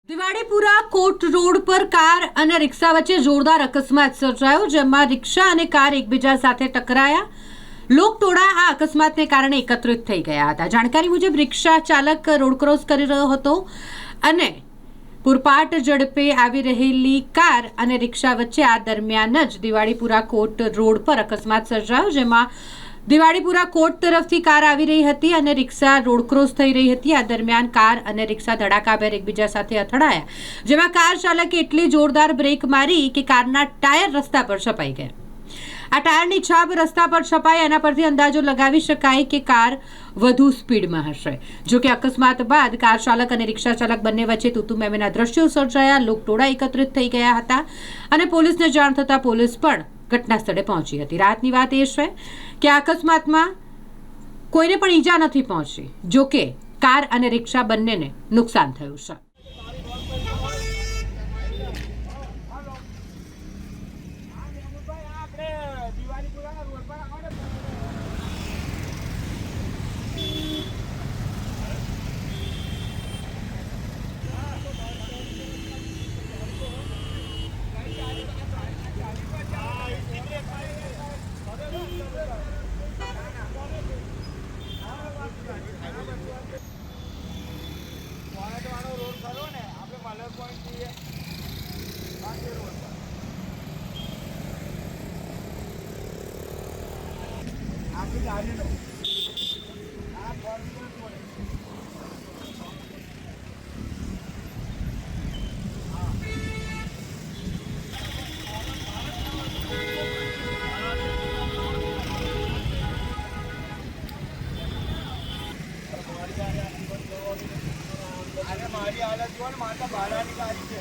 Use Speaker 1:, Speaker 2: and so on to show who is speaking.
Speaker 1: દિવાળીપુરા કોટ road પર car અને રિક્ષા વચ્ચે જોરદાર અકસ્માત સર્જાયો, જેમાં રિક્ષા અને કાર એકબીજા સાથે ટકરાયા. લોકટોળા આ અકસ્માતને કારણે એકત્રિત થઈ ગયા હતા. જાણકારી મુજબ રિક્ષા ચાલક રોડ ક્રોસ કરી રહ્યો હતો અને પૂરપાટ ઝડપે આવી રહેલી કાર અને રિક્ષા વચ્ચે આ દરમિયાન જ દિવાળીપુરા કોટ રોડ પર અકસ્માત સર્જાયો, જેમાં દિવાળીપુરા કોટ તરફથી કાર આવી રહી હતી અને રિક્ષા રોડ ક્રોસ થઈ રહી હતી. આ દરમિયાન કાર અને રિક્ષા ધડાકાભેર એકબીજા સાથે અથડાયા, જેમાં કાર ચાલકે એટલી જોરદાર બ્રેક મારી કે કારના ટાયર રસ્તા પર છપાઈ ગયા. આ ટાયરની છાપ રસ્તા પર છપાઈ, એના પરથી અંદાજો લગાવી શકાય કે કાર વધુ સ્પીડમાં હશે. જો કે અકસ્માત બાદ કાર ચાલક અને રિક્ષા ચાલક બંને વચ્ચે તૂતુમેમીના દ્રશ્યો સર્જાયા. લોકટોળા એકત્રિત થઈ ગયા હતા અને પોલીસને જાણ થતાં પોલીસ પણ ઘટના સ્થળે પહોંચી હતી. રાતની વાત એ છે કે આ અકસ્માતમાં કોઈને પણ ઈજા નથી પહોંચી. જો કે કાર અને રિક્ષા બંનેને નુકસાન થયું છે.
Speaker 2: મારી હાલત જો ને, માતા બહાર નીકળી છે.